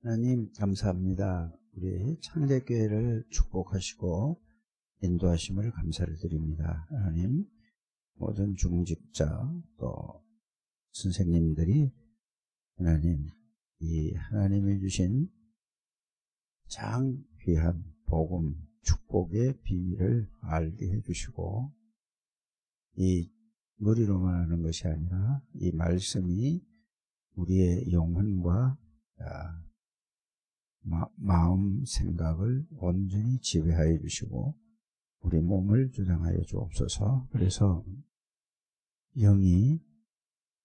하나님 감사합니다. 우리 창대교회를 축복하시고 인도하심을 감사를 드립니다. 하나님 모든 중직자 또 선생님들이 하나님 이 하나님이 주신 장귀한 복음 축복의 비밀을 알게 해주시고 이 머리로만 하는 것이 아니라 이 말씀이 우리의 영혼과 마음 생각을 온전히 지배하여 주시고 우리 몸을 주장하여 주옵소서. 그래서 영이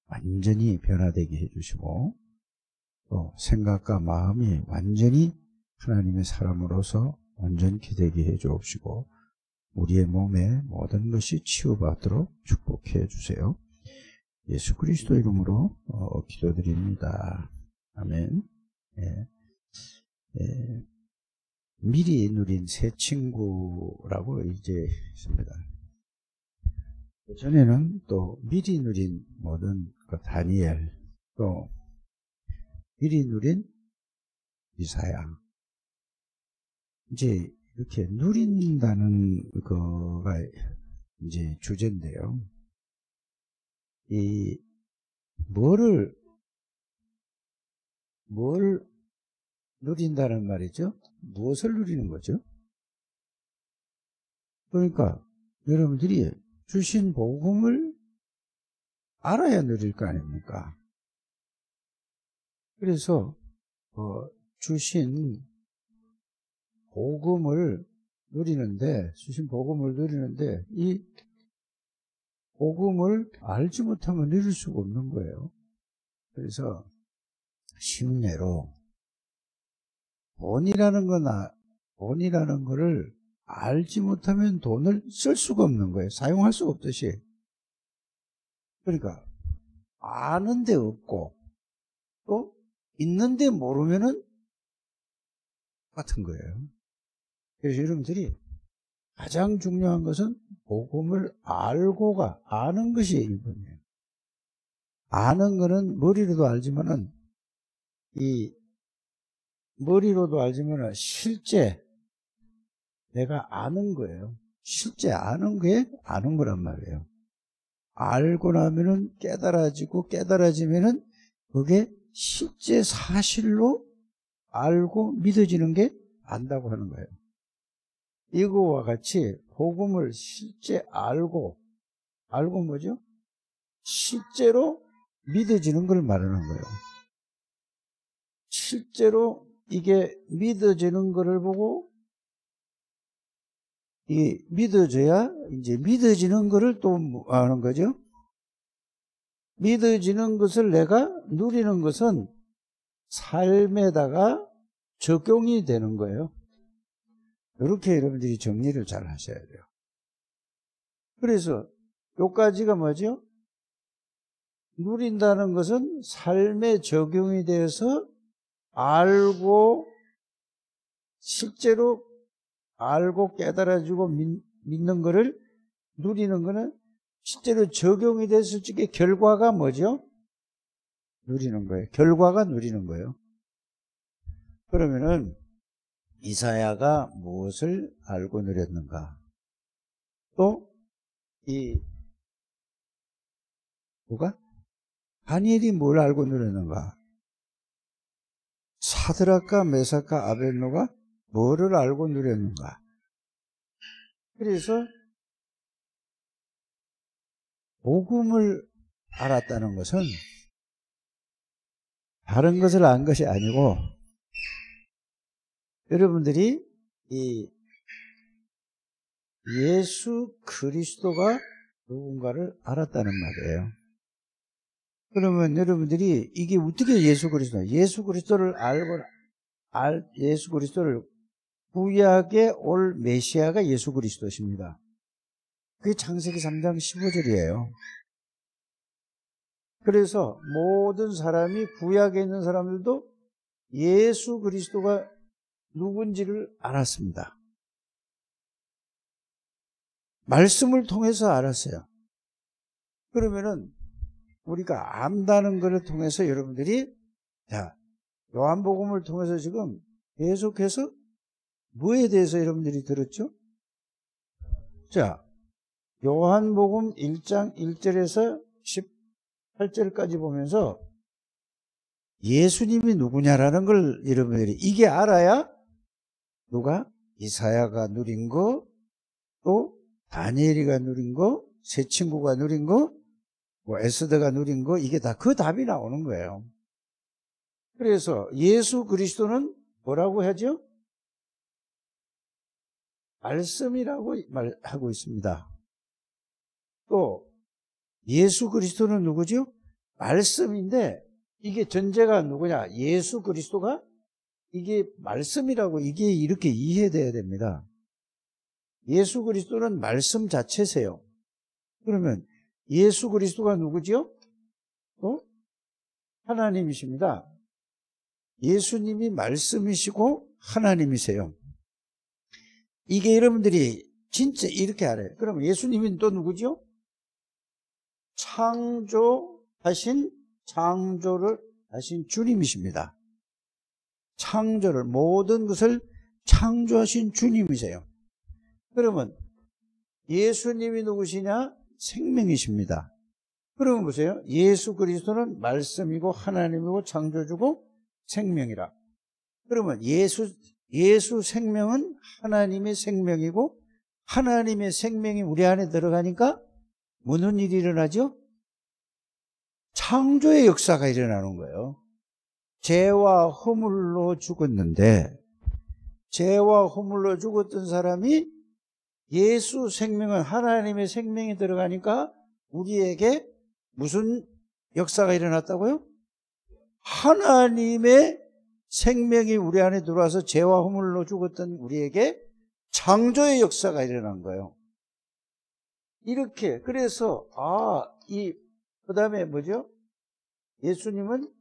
완전히 변화되게 해주시고 또 생각과 마음이 완전히 하나님의 사람으로서 온전히 되게 해 주옵시고 우리의 몸의 모든 것이 치유받도록 축복해 주세요. 예수 그리스도 이름으로 기도드립니다. 아멘. 미리 누린 새 친구라고 이제 있습니다. 전에는 또 미리 누린 모든 그 다니엘, 또 미리 누린 이사야. 이제 이렇게 누린다는 거가 이제 주제인데요. 뭘 누린다는 말이죠? 무엇을 누리는 거죠? 그러니까 여러분들이 주신 복음을 알아야 누릴 거 아닙니까? 그래서 주신 복음을 누리는데 이 복음을 알지 못하면 누릴 수가 없는 거예요. 그래서 쉬운 예로 돈이라는 거를 알지 못하면 돈을 쓸 수가 없는 거예요. 사용할 수가 없듯이. 그러니까 아는데 없고 또 있는데 모르면은 같은 거예요. 그래서 여러분들이 가장 중요한 것은 복음을 아는 것이 1번이에요. 아는 거는 머리로도 알지만은 실제 내가 아는 거예요. 실제 아는 게 아는 거란 말이에요. 알고 나면은 깨달아지면은 그게 실제 사실로 알고 믿어지는 게 안다고 하는 거예요. 이거와 같이 복음을 실제 알고 뭐죠? 실제로 믿어지는 걸 말하는 거예요. 실제로 이게 믿어지는 거를 보고 믿어져야 이제 믿어지는 거를 또 하는 거죠. 믿어지는 것을 내가 누리는 것은 삶에다가 적용이 되는 거예요. 이렇게 여러분들이 정리를 잘 하셔야 돼요. 그래서 요까지가 뭐죠? 누린다는 것은 삶에 적용이 돼서 실제로 알고 깨달아지고 믿는 거를 누리는 거는 실제로 적용이 됐을 적에 결과가 뭐죠? 누리는 거예요. 결과가 누리는 거예요. 그러면은 이사야가 무엇을 알고 누렸는가? 또 다니엘이 뭘 알고 누렸는가? 사드락과 메삭과 아벳노가 뭐를 알고 누렸는가? 그래서 복음을 알았다는 것은 다른 것을 안 것이 아니고 여러분들이 예수 그리스도가 누군가를 알았다는 말이에요. 그러면 여러분들이 이게 어떻게 예수 그리스도를 예수 그리스도를 구약에 올 메시아가 예수 그리스도십니다. 그게 창세기 3장 15절이에요. 그래서 모든 사람이 구약에 있는 사람들도 예수 그리스도가 누군지를 알았습니다. 말씀을 통해서 알았어요. 그러면은 우리가 안다는 것을 통해서 여러분들이 요한복음을 통해서 지금 계속해서 뭐에 대해서 여러분들이 들었죠? 자, 요한복음 1장 1절에서 18절까지 보면서 예수님이 누구냐라는 걸 여러분들이 이게 알아야 누가? 이사야가 누린 거, 또 다니엘이가 누린 거, 새 친구가 누린 거, 뭐 에스더가 누린 거, 이게 다 그 답이 나오는 거예요. 그래서 예수 그리스도는 뭐라고 하죠? 말씀이라고 말하고 있습니다. 또 예수 그리스도는 누구죠? 말씀인데 이게 전제가 누구냐? 예수 그리스도가 이게 말씀이라고 이게 이렇게 이해돼야 됩니다. 예수 그리스도는 말씀 자체세요. 그러면 예수 그리스도가 누구죠? 하나님이십니다. 예수님이 말씀이시고 하나님이세요. 이게 여러분들이 진짜 이렇게 알아요. 그럼 예수님은 또 누구죠? 창조를 하신 주님이십니다. 창조를, 모든 것을 창조하신 주님이세요. 그러면 예수님이 누구시냐? 생명이십니다. 그러면 보세요. 예수 그리스도는 말씀이고 하나님이고 창조주고 생명이라. 그러면 예수 생명은 하나님의 생명이고 하나님의 생명이 우리 안에 들어가니까 무슨 일이 일어나죠? 창조의 역사가 일어나는 거예요. 죄와 허물로 죽었는데 죄와 허물로 죽었던 사람이 예수 생명은 하나님의 생명이 들어가니까 우리에게 무슨 역사가 일어났다고요? 하나님의 생명이 우리 안에 들어와서 죄와 허물로 죽었던 우리에게 창조의 역사가 일어난 거예요. 이렇게 그래서 그 다음에 뭐죠? 예수님은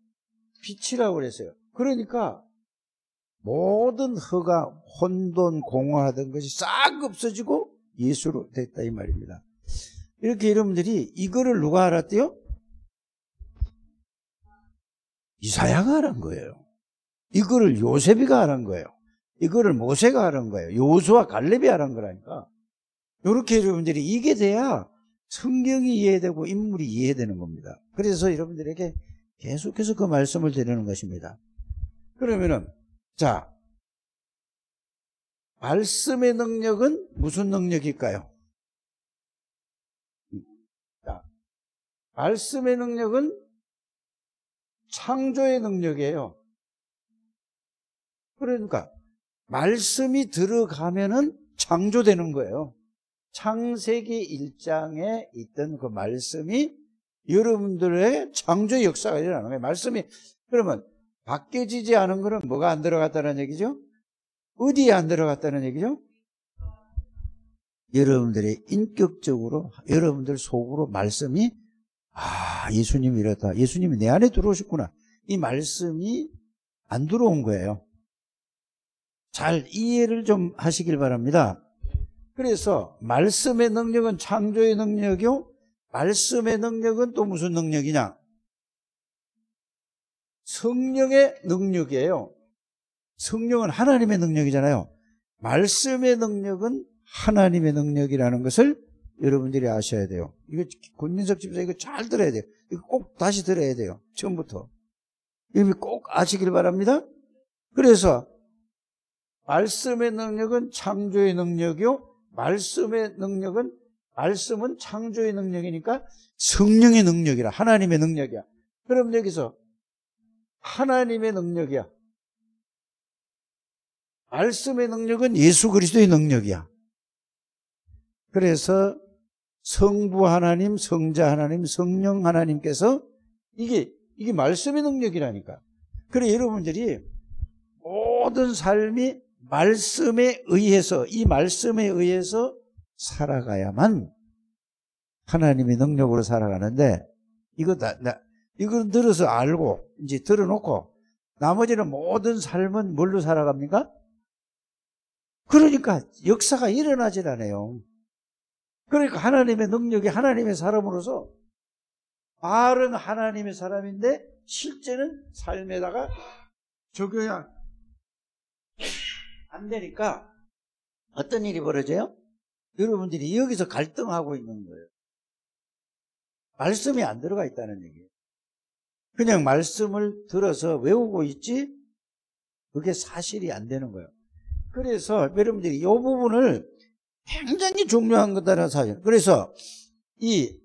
빛이라고 그랬어요. 그러니까 모든 허가, 혼돈, 공허하던 것이 싹 없어지고 예수로 됐다 이 말입니다. 이렇게 여러분들이 이거를 누가 알았대요? 이사야가 알은 거예요. 이거를 요셉이가 알은 거예요. 이거를 모세가 알은 거예요. 여호수아 갈렙이 알은 거라니까. 이렇게 여러분들이 이게 돼야 성경이 이해되고 인물이 이해되는 겁니다. 그래서 여러분들에게 계속해서 그 말씀을 드리는 것입니다. 그러면은 자, 말씀의 능력은 무슨 능력일까요? 자, 말씀의 능력은 창조의 능력이에요. 그러니까 말씀이 들어가면은 창조되는 거예요. 창세기 1장에 있던 그 말씀이 여러분들의 창조의 역사가 일어나는 거예요. 말씀이 그러면 바뀌어지지 않은 거는 뭐가 안 들어갔다는 얘기죠? 어디에 안 들어갔다는 얘기죠? 여러분들의 인격적으로 여러분들 속으로 말씀이 예수님이 이렇다. 예수님이 내 안에 들어오셨구나. 이 말씀이 안 들어온 거예요. 잘 이해를 좀 하시길 바랍니다. 그래서 말씀의 능력은 창조의 능력이요. 말씀의 능력은 또 무슨 능력이냐? 성령의 능력이에요. 성령은 하나님의 능력이잖아요. 말씀의 능력은 하나님의 능력이라는 것을 여러분들이 아셔야 돼요. 이거 권민석 집사 이거 잘 들어야 돼요. 이거 꼭 다시 들어야 돼요. 처음부터. 이거 꼭 아시길 바랍니다. 그래서 말씀의 능력은 창조의 능력이요. 말씀은 창조의 능력이니까 성령의 능력이라. 하나님의 능력이야. 그럼 여기서 하나님의 능력이야. 말씀의 능력은 예수 그리스도의 능력이야. 그래서 성부 하나님, 성자 하나님, 성령 하나님께서 이게 말씀의 능력이라니까. 그래 여러분들이 모든 삶이 말씀에 의해서 이 말씀에 의해서 살아가야만 하나님의 능력으로 살아가는데 이걸 들어서 알고 이제 들어놓고 나머지는 모든 삶은 뭘로 살아갑니까? 그러니까 역사가 일어나질 않아요. 그러니까 하나님의 능력이 하나님의 사람으로서 말은 하나님의 사람인데 실제는 삶에다가 적용이 안 되니까 어떤 일이 벌어져요? 여러분들이 여기서 갈등하고 있는 거예요. 말씀이 안 들어가 있다는 얘기예요. 그냥 말씀을 들어서 외우고 있지 그게 사실이 안 되는 거예요. 그래서 여러분들이 이 부분을 굉장히 중요한 거다라는 사실. 그래서 이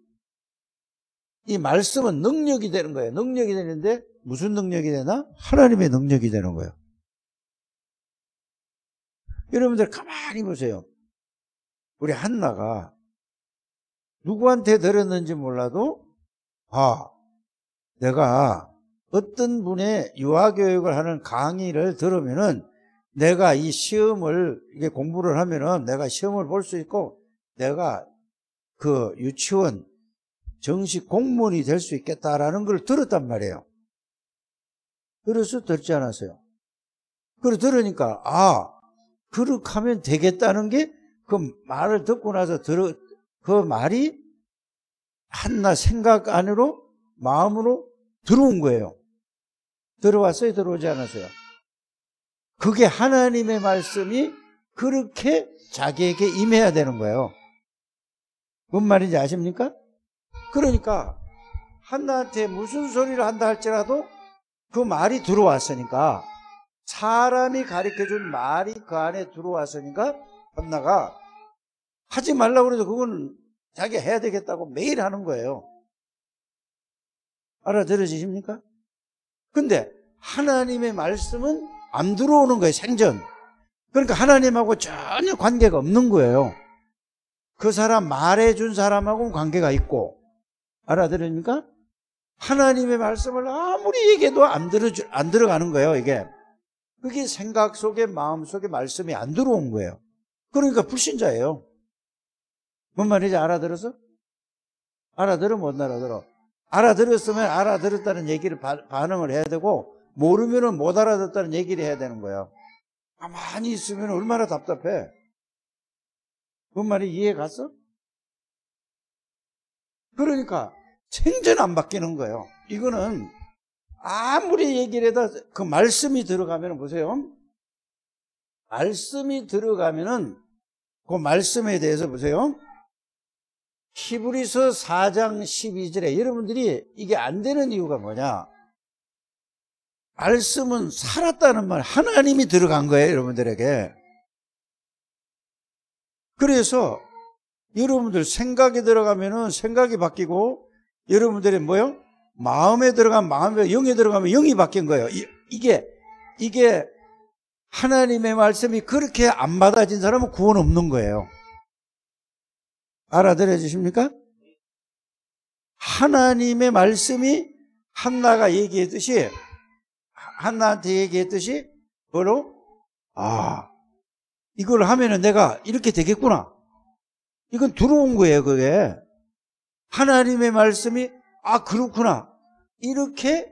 말씀은 능력이 되는 거예요. 능력이 되는데 무슨 능력이 되나? 하나님의 능력이 되는 거예요. 여러분들 가만히 보세요. 우리 한나가 누구한테 들었는지 몰라도 내가 어떤 분의 유아교육을 하는 강의를 들으면은 내가 이 시험을 이게 공부를 하면은 내가 시험을 볼 수 있고 내가 그 유치원 정식 공무원이 될 수 있겠다라는 걸 들었단 말이에요. 그래서 듣지 않았어요. 그래 들으니까 그렇게 하면 되겠다는 게 그 말을 듣고 나서 그 말이 한나 생각 안으로 마음으로 들어온 거예요. 들어왔어요? 들어오지 않았어요? 그게 하나님의 말씀이 그렇게 자기에게 임해야 되는 거예요. 뭔 말인지 아십니까? 그러니까 한나한테 무슨 소리를 한다 할지라도 그 말이 들어왔으니까 사람이 가르쳐준 말이 그 안에 들어왔으니까 한나가 하지 말라고 그래도 그건 자기가 해야 되겠다고 매일 하는 거예요. 알아들으십니까? 근데 하나님의 말씀은 안 들어오는 거예요. 생전. 그러니까 하나님하고 전혀 관계가 없는 거예요. 그 사람 말해준 사람하고는 관계가 있고. 알아들으십니까? 하나님의 말씀을 아무리 얘기해도 안 들어가는 거예요. 이게. 그게 생각 속에 마음 속에 말씀이 안 들어온 거예요. 그러니까 불신자예요. 뭔 말인지 알아들어서? 알아들어 못 알아들어? 알아들었으면 알아들었다는 얘기를 반응을 해야 되고 모르면은 못 알아듣다는 얘기를 해야 되는 거예요. 가만히 있으면 얼마나 답답해. 뭔 말이 이해 갔어? 그러니까 생전 안 바뀌는 거예요. 이거는 아무리 얘기를 해도 그 말씀이 들어가면 보세요. 말씀이 들어가면은 그 말씀에 대해서 보세요. 히브리서 4장 12절에 여러분들이 이게 안 되는 이유가 뭐냐? 말씀은 살았다는 말, 하나님이 들어간 거예요, 여러분들에게. 그래서 여러분들 생각이 들어가면은 생각이 바뀌고 여러분들이 뭐요? 마음에 들어가면 마음에, 영에 들어가면 영이 바뀐 거예요. 이게 하나님의 말씀이 그렇게 안 받아진 사람은 구원 없는 거예요. 알아들어 주십니까? 하나님의 말씀이 한나가 얘기했듯이 한나한테 얘기했듯이 뭐로? 이걸 하면은 내가 이렇게 되겠구나. 이건 들어온 거예요, 그게. 하나님의 말씀이 그렇구나. 이렇게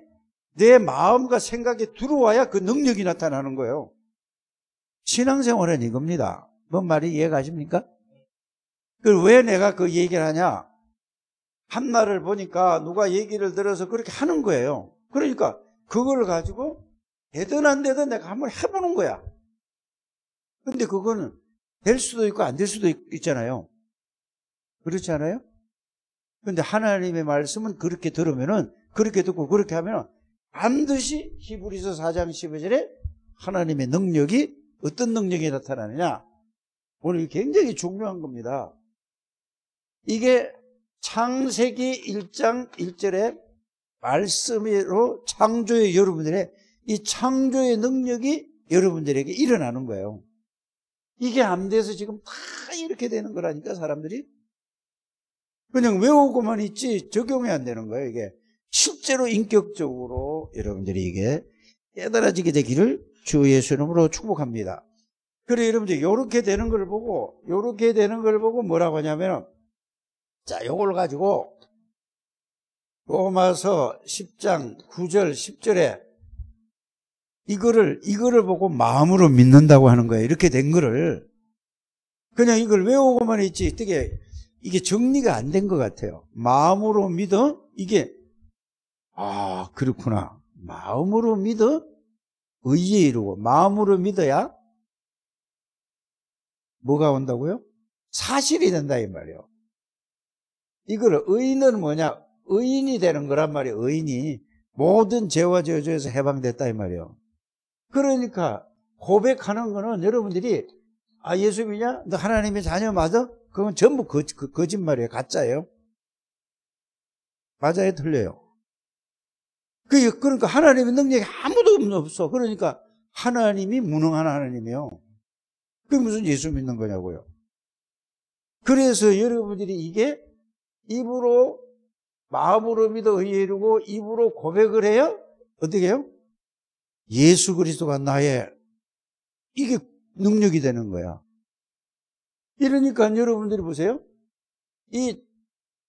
내 마음과 생각에 들어와야 그 능력이 나타나는 거예요. 신앙생활은 이겁니다. 뭔 말이 이해가십니까? 왜 내가 그 얘기를 하냐? 한나를 보니까 누가 얘기를 들어서 그렇게 하는 거예요. 그러니까 그걸 가지고 되든 안 되든 내가 한번 해보는 거야. 근데 그거는 될 수도 있고 안 될 수도 있잖아요. 그렇지 않아요? 근데 하나님의 말씀은 그렇게 들으면은, 그렇게 듣고 그렇게 하면 반드시 히브리서 4장 12절에 하나님의 능력이 어떤 능력이 나타나느냐? 오늘 굉장히 중요한 겁니다. 이게 창세기 1장 1절에 말씀으로 창조의 여러분들의 이 창조의 능력이 여러분들에게 일어나는 거예요. 이게 안 돼서 지금 다 이렇게 되는 거라니까, 사람들이. 그냥 외우고만 있지 적용이 안 되는 거예요, 이게. 실제로 인격적으로 여러분들이 이게 깨달아지게 되기를 주 예수 이름으로 축복합니다. 그래, 여러분들, 요렇게 되는 걸 보고 뭐라고 하냐면, 자, 요걸 가지고 로마서 10장 9절 10절에 이거를 보고 마음으로 믿는다고 하는 거예요. 이렇게 된 거를. 그냥 이걸 외우고만 있지, 이게 정리가 안 된 것 같아요. 마음으로 믿어? 이게, 그렇구나. 마음으로 믿어? 의에 이르고 마음으로 믿어야 뭐가 온다고요? 사실이 된다 이 말이에요. 이걸 의인은 뭐냐? 의인이 되는 거란 말이에요. 의인이 모든 죄와 저주에서 해방됐다 이 말이에요. 그러니까 고백하는 거는 여러분들이 예수 믿냐? 너 하나님의 자녀 맞아? 그건 전부 거짓말이에요. 가짜예요. 맞아요? 틀려요? 그러니까 하나님의 능력이 아무도 없어. 그러니까 하나님이 무능한 하나님이에요. 그게 무슨 예수 믿는 거냐고요. 그래서 여러분들이 이게 입으로 마음으로 믿어 의에 이르고 입으로 고백을 해요. 어떻게 해요? 예수 그리스도가 나의 이게 능력이 되는 거야. 이러니까 여러분들이 보세요.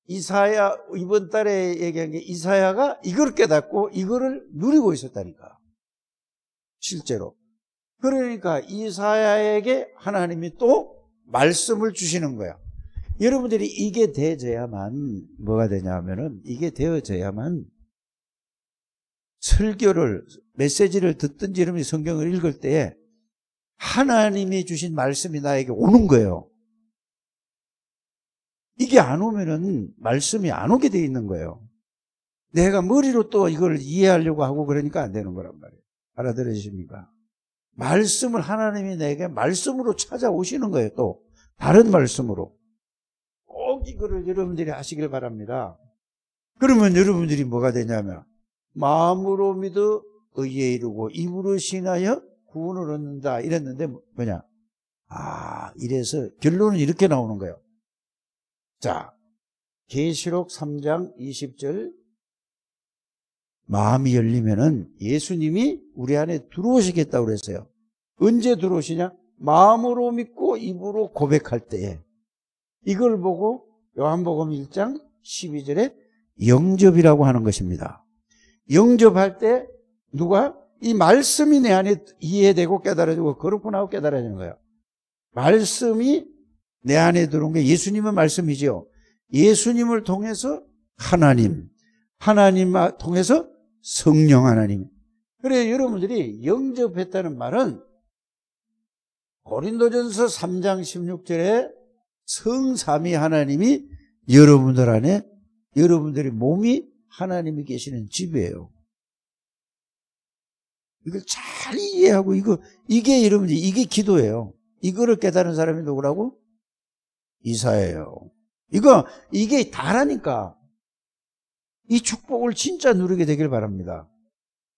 이사야 이번 달에 얘기한 게 이사야가 이걸 깨닫고 이거를 누리고 있었다니까. 실제로. 그러니까 이사야에게 하나님이 또 말씀을 주시는 거야. 여러분들이 이게 되어져야만 뭐가 되냐 하면은 이게 되어져야만 설교를 메시지를 듣든지 이러면 성경을 읽을 때에 하나님이 주신 말씀이 나에게 오는 거예요. 이게 안 오면은 말씀이 안 오게 돼 있는 거예요. 내가 머리로 또 이걸 이해하려고 하고 그러니까 안 되는 거란 말이에요. 알아들으십니까? 말씀을 하나님이 내게 말씀으로 찾아오시는 거예요. 또 다른 말씀으로. 꼭 이거를 여러분들이 하시길 바랍니다. 그러면 여러분들이 뭐가 되냐면 마음으로 믿어 의에 이르고 입으로 신하여 구원을 얻는다 이랬는데 뭐냐? 이래서 결론은 이렇게 나오는 거예요. 자, 계시록 3장 20절 마음이 열리면은 예수님이 우리 안에 들어오시겠다고 그랬어요. 언제 들어오시냐? 마음으로 믿고 입으로 고백할 때에. 이걸 보고 요한복음 1장 12절에 영접이라고 하는 것입니다. 영접할 때 누가? 이 말씀이 내 안에 이해되고 깨달아지고 그렇구나 하고 깨달아지는 거예요. 말씀이 내 안에 들어온 게 예수님의 말씀이죠. 예수님을 통해서 하나님 통해서 성령 하나님. 그래서 여러분들이 영접했다는 말은 고린도전서 3장 16절에 성삼위 하나님이 여러분들 안에 여러분들의 몸이 하나님이 계시는 집이에요. 이걸 잘 이해하고 이게 여러분들 이게 기도예요. 이거를 깨달은 사람이 누구라고? 이사예요. 이게 다라니까. 이 축복을 진짜 누리게 되길 바랍니다.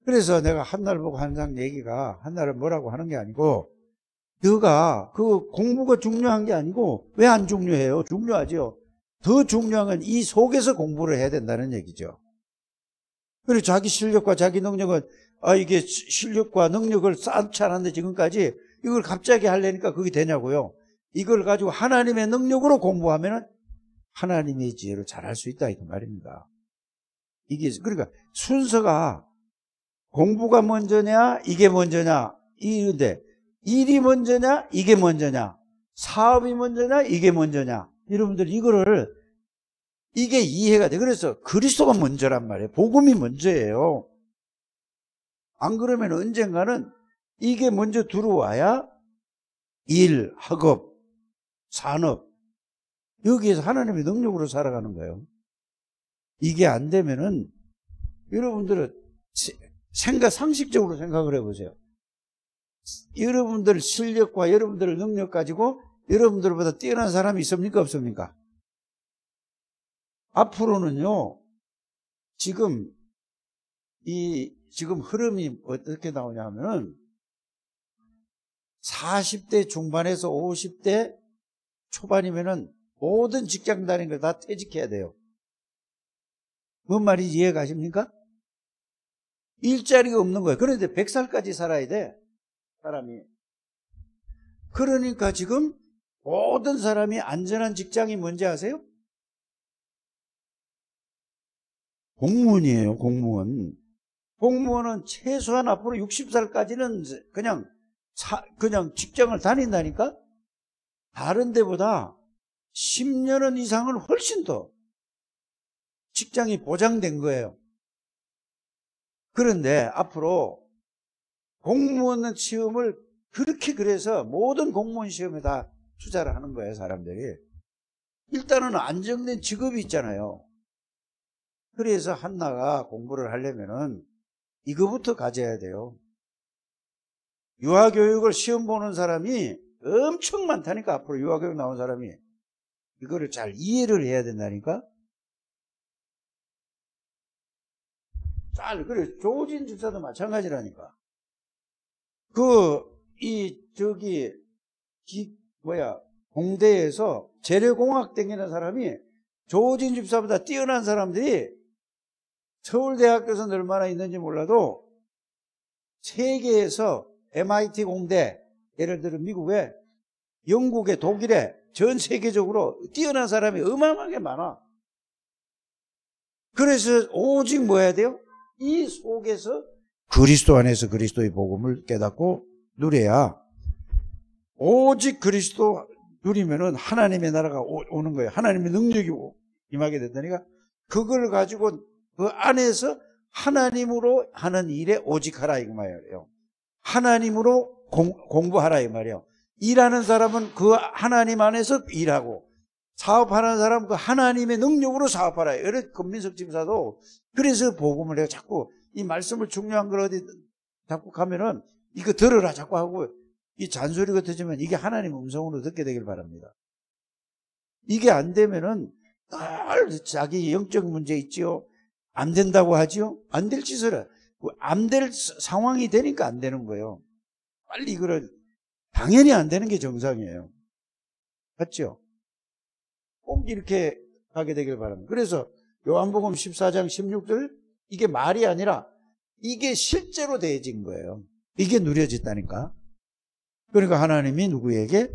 그래서 내가 한날 보고 한상 얘기가 한날은 뭐라고 하는 게 아니고 너가 그 공부가 중요한 게 아니고 왜 안 중요해요? 중요하죠. 더 중요한 건 이 속에서 공부를 해야 된다는 얘기죠. 그리고 자기 실력과 자기 능력은 이게 실력과 능력을 쌓지 않았는데 지금까지 이걸 갑자기 하려니까 그게 되냐고요. 이걸 가지고 하나님의 능력으로 공부하면 하나님의 지혜로 잘할 수 있다 이 말입니다. 이게 그러니까 순서가 공부가 먼저냐 이게 먼저냐 이런데 일이 먼저냐 이게 먼저냐 사업이 먼저냐 이게 먼저냐 여러분들 이게 이해가 돼. 그래서 그리스도가 먼저란 말이에요. 복음이 먼저예요. 안 그러면 언젠가는 이게 먼저 들어와야 일, 학업, 산업 여기에서 하나님의 능력으로 살아가는 거예요. 이게 안 되면은 여러분들은 상식적으로 생각을 해보세요. 여러분들 실력과 여러분들 능력 가지고 여러분들보다 뛰어난 사람이 있습니까? 없습니까? 앞으로는요, 지금 흐름이 어떻게 나오냐면은 40대 중반에서 50대 초반이면은 모든 직장 다니는 걸 다 퇴직해야 돼요. 뭔 말인지 이해 가십니까? 일자리가 없는 거예요. 그런데 100살까지 살아야 돼, 사람이. 그러니까 지금 모든 사람이 안전한 직장이 뭔지 아세요? 공무원이에요, 공무원. 공무원은 최소한 앞으로 60살까지는 그냥 직장을 다닌다니까? 다른 데보다 10년 이상을 훨씬 더 직장이 보장된 거예요. 그런데 앞으로 공무원 시험을 그렇게 그래서 모든 공무원 시험에 다 투자를 하는 거예요, 사람들이. 일단은 안정된 직업이 있잖아요. 그래서 한나가 공부를 하려면은 이거부터 가져야 돼요. 유아교육을 시험 보는 사람이 엄청 많다니까, 앞으로 유아교육 나온 사람이. 이거를 잘 이해를 해야 된다니까? 그래, 조진 집사도 마찬가지라니까. 공대에서 재래공학 땡기는 사람이 조진 집사보다 뛰어난 사람들이 서울대학교에서는 얼마나 있는지 몰라도 세계에서 MIT 공대, 예를 들어 미국에, 영국에, 독일에 전 세계적으로 뛰어난 사람이 어마어마하게 많아. 그래서 오직 뭐 해야 돼요? 이 속에서 그리스도 안에서 그리스도의 복음을 깨닫고 누려야, 오직 그리스도 누리면은 하나님의 나라가 오는 거예요. 하나님의 능력이 임하게 된다니까. 그걸 가지고 그 안에서 하나님으로 하는 일에 오직 하라 이 말이에요. 하나님으로 공부하라 이 말이에요. 일하는 사람은 그 하나님 안에서 일하고, 사업하는 사람은 그 하나님의 능력으로 사업하라. 이런 금민석 집사도 그래서 복음을 내가 자꾸 이 말씀을 중요한 걸 어디 자꾸 가면은 이거 들으라 자꾸 하고, 이 잔소리 같으지만 이게 하나님 음성으로 듣게 되길 바랍니다. 이게 안 되면은 늘 자기 영적 문제 있지요. 안 된다고 하지요. 안 될 짓을, 안 될 상황이 되니까 안 되는 거예요. 빨리 이거를, 당연히 안 되는 게 정상이에요. 맞죠? 꼭 이렇게 하게 되길 바랍니다. 그래서 요한복음 14장 16절, 이게 말이 아니라 이게 실제로 되어진 거예요. 이게 누려졌다니까. 그러니까 하나님이 누구에게?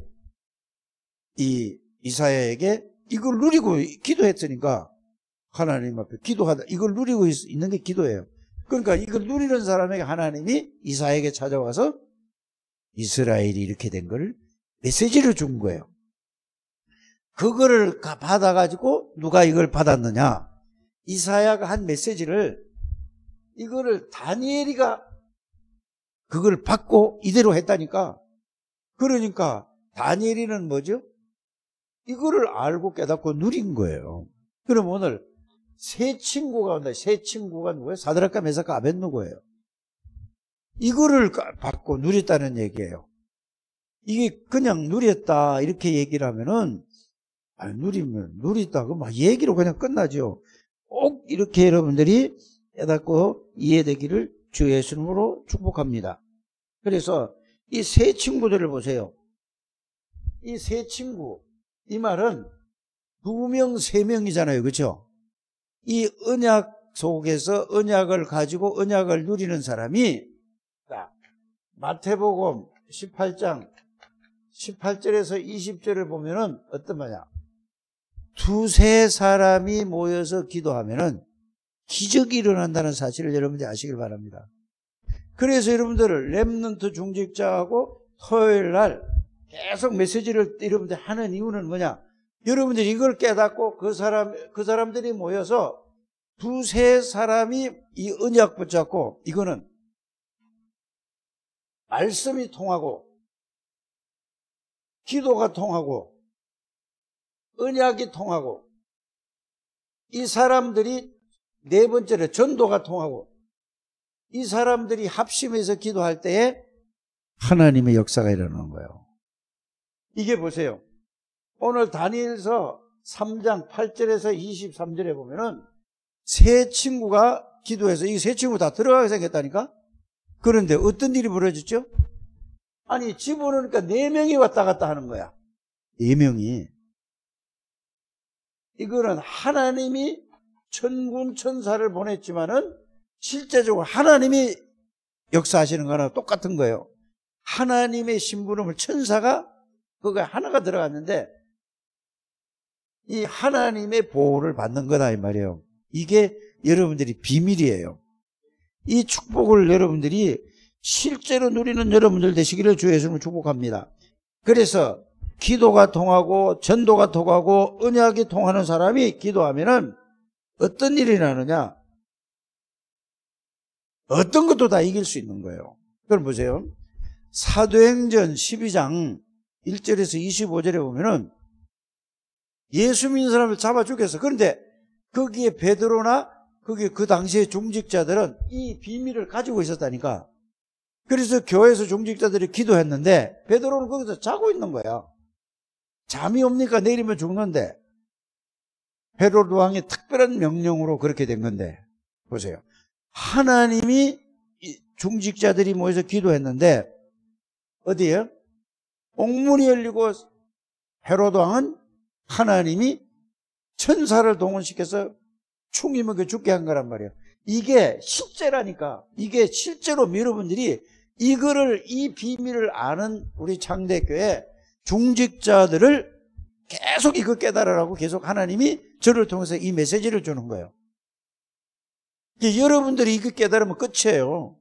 이사야에게 이걸 누리고 기도했으니까, 하나님 앞에 기도하다, 이걸 누리고 있는 게 기도예요. 그러니까 이걸 누리는 사람에게 하나님이 이사야에게 찾아와서 이스라엘이 이렇게 된 걸 메시지를 준 거예요. 그거를 받아가지고 누가 이걸 받았느냐? 이사야가 한 메시지를, 이거를 다니엘이가 그걸 받고 이대로 했다니까. 그러니까 다니엘이는 뭐죠? 이거를 알고 깨닫고 누린 거예요. 그럼 오늘 세 친구가 온다. 세 친구가 누구예요? 사드락과 메삭과 아벳느고예요. 이거를 받고 누렸다는 얘기예요. 이게 그냥 누렸다 이렇게 얘기를 하면은, 누렸다 그럼 막 얘기로 그냥 끝나죠. 꼭 이렇게 여러분들이 깨닫고 이해되기를 주 예수님으로 축복합니다. 그래서 이 세 친구들을 보세요. 이 세 친구, 이 말은 2명, 3명이잖아요. 그렇죠? 이 언약 속에서 언약을 가지고 언약을 누리는 사람이, 마태복음 18장 18절에서 20절을 보면은 어떤 말이야? 2-3 사람이 모여서 기도하면은 기적이 일어난다는 사실을 여러분들이 아시길 바랍니다. 그래서 여러분들을 렘넌트 중직자하고 토요일 날 계속 메시지를 여러분들 하는 이유는 뭐냐? 여러분들이 이걸 깨닫고 그 사람들이 모여서 2-3 사람이 이 언약 붙잡고, 이거는 말씀이 통하고 기도가 통하고 언약이 통하고, 이 사람들이 네 번째로 전도가 통하고, 이 사람들이 합심해서 기도할 때에 하나님의 역사가 일어나는 거예요. 이게 보세요. 오늘 다니엘서 3장 8절에서 23절에 보면은 세 친구가 기도해서, 이 세 친구 다 들어가게 생겼다니까? 그런데 어떤 일이 벌어졌죠? 아니, 집어넣으니까 4명이 왔다 갔다 하는 거야. 4명이. 이거는 하나님이 천군 천사를 보냈지만은 실제적으로 하나님이 역사하시는 거나 똑같은 거예요. 하나님의 심부름을 천사가 그거 하나가 들어갔는데 이 하나님의 보호를 받는 거다 이 말이에요. 이게 여러분들이 비밀이에요. 이 축복을 여러분들이 실제로 누리는 여러분들 되시기를 주 예수님을 축복합니다. 그래서 기도가 통하고 전도가 통하고 언약이 통하는 사람이 기도하면은 어떤 일이 나느냐? 어떤 것도 다 이길 수 있는 거예요. 그럼 보세요. 사도행전 12장 1절에서 25절에 보면은 예수 믿는 사람을 잡아 죽였어. 그런데 거기에 베드로나 거기 그 당시의 중직자들은 이 비밀을 가지고 있었다니까. 그래서 교회에서 중직자들이 기도했는데 베드로는 거기서 자고 있는 거야. 잠이 옵니까? 내리면 죽는데. 헤로드 왕의 특별한 명령으로 그렇게 된 건데 보세요. 하나님이 중직자들이 모여서 기도했는데 어디에요? 옥문이 열리고 헤로드 왕은 하나님이 천사를 동원시켜서 충이 먹여 죽게 한 거란 말이에요. 이게 실제라니까. 이게 실제로 여러분들이 이 비밀을 아는 우리 창대교회 중직자들을 계속 이거 깨달으라고 계속 하나님이 저를 통해서 이 메시지를 주는 거예요. 여러분들이 이거 깨달으면 끝이에요.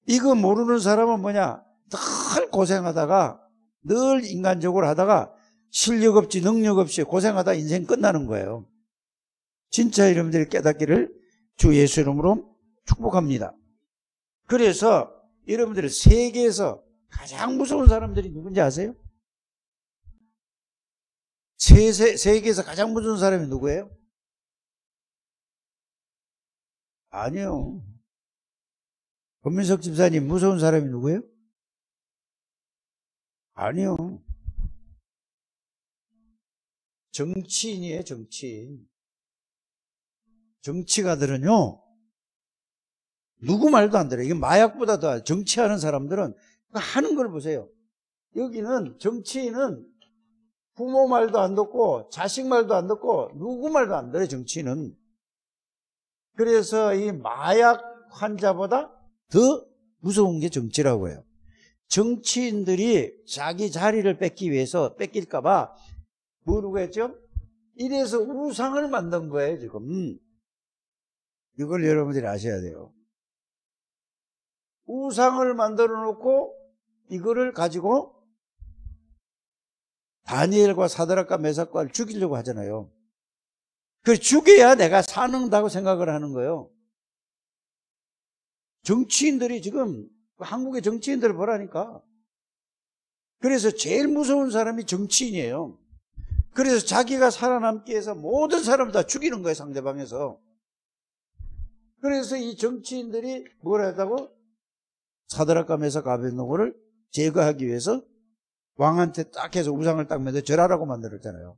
이거 모르는 사람은 뭐냐? 늘 고생하다가 늘 인간적으로 하다가 실력 없이 능력 없이 고생하다 인생 끝나는 거예요. 진짜 여러분들이 깨닫기를 주 예수 이름으로 축복합니다. 그래서 여러분들이 세계에서 가장 무서운 사람들이 누군지 아세요? 세계에서 가장 무서운 사람이 누구예요? 아니요. 권민석 집사님 무서운 사람이 누구예요? 아니요. 정치인이에요, 정치인. 정치가들은요, 누구 말도 안 들어요. 이게 마약보다 더 정치하는 사람들은 하는 걸 보세요. 여기는 정치인은 부모 말도 안 듣고 자식 말도 안 듣고 누구 말도 안 들어요, 정치인은. 그래서 이 마약 환자보다 더 무서운 게 정치라고 해요. 정치인들이 자기 자리를 뺏기 위해서 뺏길까봐 뭐라고 했죠? 이래서 우상을 만든 거예요, 지금. 이걸 여러분들이 아셔야 돼요. 우상을 만들어 놓고 이거를 가지고 다니엘과 사드락과 메삭과를 죽이려고 하잖아요. 그걸 죽여야 내가 사는다고 생각을 하는 거예요. 정치인들이 지금 한국의 정치인들을 보라니까. 그래서 제일 무서운 사람이 정치인이에요. 그래서 자기가 살아남기 위해서 모든 사람을 다 죽이는 거예요, 상대방에서. 그래서 이 정치인들이 뭘 했다고? 사드락과 메삭과 아벳느고를 제거하기 위해서 왕한테 딱 해서 우상을 딱 만들어 절하라고 만들었잖아요.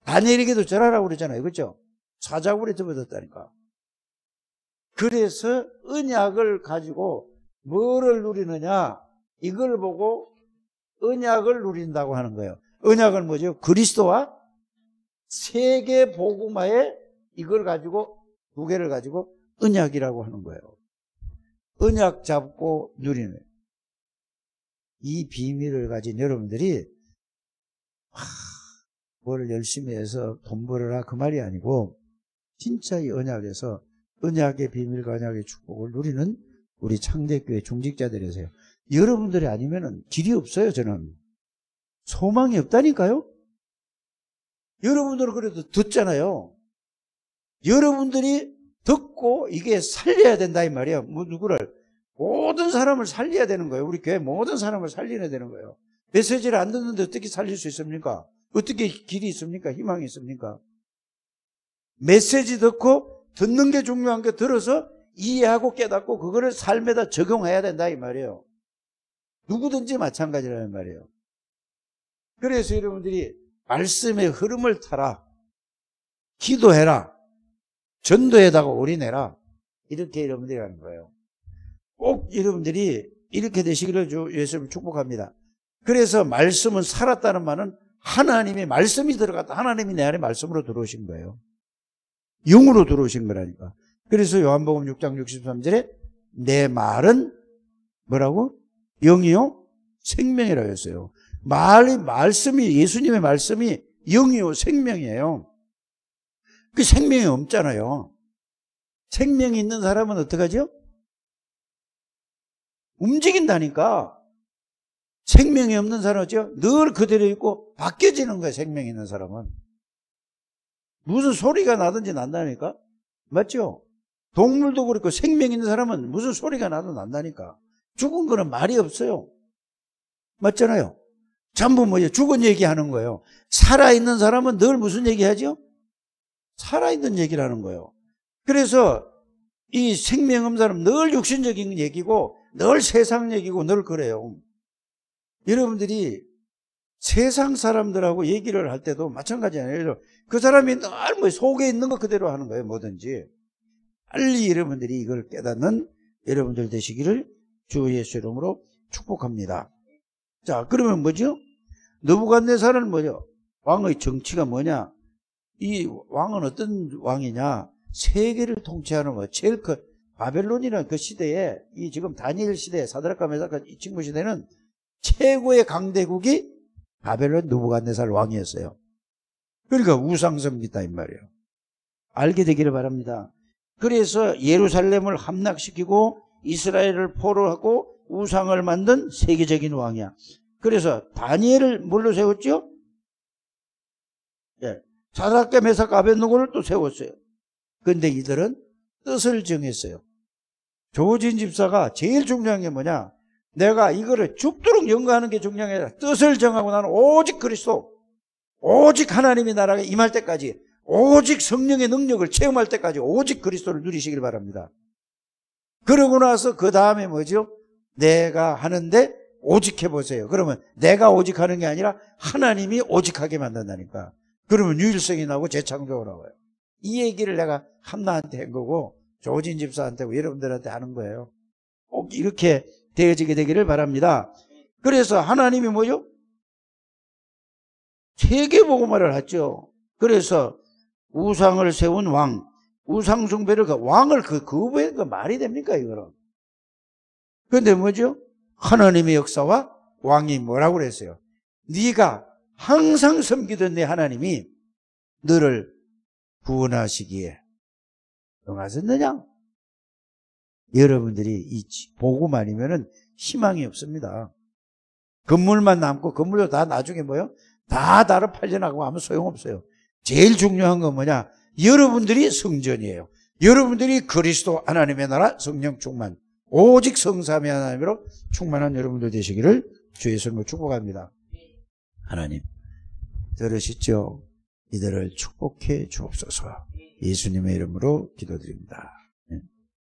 다니엘에게도 절하라고 그랬잖아요. 그렇죠? 사자굴에 접어졌다니까. 그래서 언약을 가지고 뭐를 누리느냐? 이걸 보고 언약을 누린다고 하는 거예요. 언약은 뭐죠? 그리스도와 세계 복음화에 이걸 가지고 두 개를 가지고 언약이라고 하는 거예요. 언약 잡고 누리는 이 비밀을 가진 여러분들이 뭘 열심히 해서 돈 벌어라 그 말이 아니고 진짜 이 언약에서 언약의 비밀과 언약의 축복을 누리는 우리 창대교회 중직자들이세요. 여러분들이 아니면은 길이 없어요. 저는 소망이 없다니까요. 여러분들은 그래도 듣잖아요. 여러분들이 듣고 이게 살려야 된다 이 말이에요. 누구를? 모든 사람을 살려야 되는 거예요. 우리 교회 모든 사람을 살려야 되는 거예요. 메시지를 안 듣는데 어떻게 살릴 수 있습니까? 어떻게 길이 있습니까? 희망이 있습니까? 메시지 듣고 듣는 게 중요한 게 들어서 이해하고 깨닫고 그거를 삶에다 적용해야 된다 이 말이에요. 누구든지 마찬가지라는 말이에요. 그래서 여러분들이 말씀의 흐름을 타라. 기도해라. 전도에다가 올인해라. 이렇게 여러분들이 하는 거예요. 꼭 여러분들이 이렇게 되시기를 주 예수님을 축복합니다. 그래서 말씀은 살았다는 말은 하나님의 말씀이 들어갔다. 하나님이 내 안에 말씀으로 들어오신 거예요. 영으로 들어오신 거라니까. 그래서 요한복음 6장 63절에 내 말은 뭐라고? 영이요? 생명이라고 했어요. 말씀이, 예수님의 말씀이 영이요? 생명이에요. 그 생명이 없잖아요. 생명이 있는 사람은 어떡하죠? 움직인다니까. 생명이 없는 사람은 어쩌요? 늘 그대로 있고 바뀌어지는 거예요. 생명이 있는 사람은. 무슨 소리가 나든지 난다니까. 맞죠? 동물도 그렇고 생명 있는 사람은 무슨 소리가 나도 난다니까. 죽은 거는 말이 없어요. 맞잖아요. 전부 뭐예요? 죽은 얘기하는 거예요. 살아있는 사람은 늘 무슨 얘기하죠? 살아있는 얘기를 하는 거예요. 그래서 이 생명 없는 사람은 늘 육신적인 얘기고 늘 세상 얘기고 늘 그래요. 여러분들이 세상 사람들하고 얘기를 할 때도 마찬가지예요. 그 사람이 늘 뭐 속에 있는 거 그대로 하는 거예요. 뭐든지. 빨리 여러분들이 이걸 깨닫는 여러분들 되시기를 주 예수 이름으로 축복합니다. 자, 그러면 뭐죠? 느부갓네살은 뭐죠? 왕의 정치가 뭐냐? 이 왕은 어떤 왕이냐? 세계를 통치하는 거. 제일 바벨론이라는 그 시대에, 이 지금 다니엘 시대, 사드락과 메삭과 이 친구 시대는 최고의 강대국이 바벨론 느부갓네살 왕이었어요. 그러니까 우상섬기다 이 말이에요. 알게 되기를 바랍니다. 그래서 예루살렘을 함락시키고 이스라엘을 포로하고 우상을 만든 세계적인 왕이야. 그래서 다니엘을 뭘로 세웠죠? 예, 사드락과 메삭과 아벳느고를 또 세웠어요. 그런데 이들은 뜻을 정했어요. 조진 집사가 제일 중요한 게 뭐냐? 내가 이거를 죽도록 연구하는 게 중요한 게 아니라 뜻을 정하고 나는 오직 그리스도, 오직 하나님의 나라가 임할 때까지, 오직 성령의 능력을 체험할 때까지 오직 그리스도를 누리시길 바랍니다. 그러고 나서 그 다음에 뭐죠? 내가 하는데 오직 해보세요. 그러면 내가 오직 하는 게 아니라 하나님이 오직하게 만든다니까. 그러면 유일성이 나오고 재창조가 나와요. 이 얘기를 내가 함나한테 한 거고 조진 집사한테 여러분들한테 하는 거예요. 꼭 이렇게 되어지게 되기를 바랍니다. 그래서 하나님이 뭐죠? 세계복음화를 했죠. 그래서 우상을 세운 왕, 우상 숭배를 그 왕을 거부한 거 말이 됩니까 이거는? 그런데 뭐죠? 하나님의 역사와 왕이 뭐라고 그랬어요? 네가 항상 섬기던 내 하나님이 너를 구원하시기에 응하셨느냐? 여러분들이 이 복음 아니면은 희망이 없습니다. 건물만 남고 건물도 다 나중에 뭐요? 다 다른 팔려나가고 아무 소용없어요. 제일 중요한 건 뭐냐? 여러분들이 성전이에요. 여러분들이 그리스도 하나님의 나라 성령 충만, 오직 성삼위 하나님으로 충만한 여러분들 되시기를 주 예수님으로 축복합니다. 하나님 들으시죠? 이들을 축복해 주옵소서. 예수님의 이름으로 기도드립니다.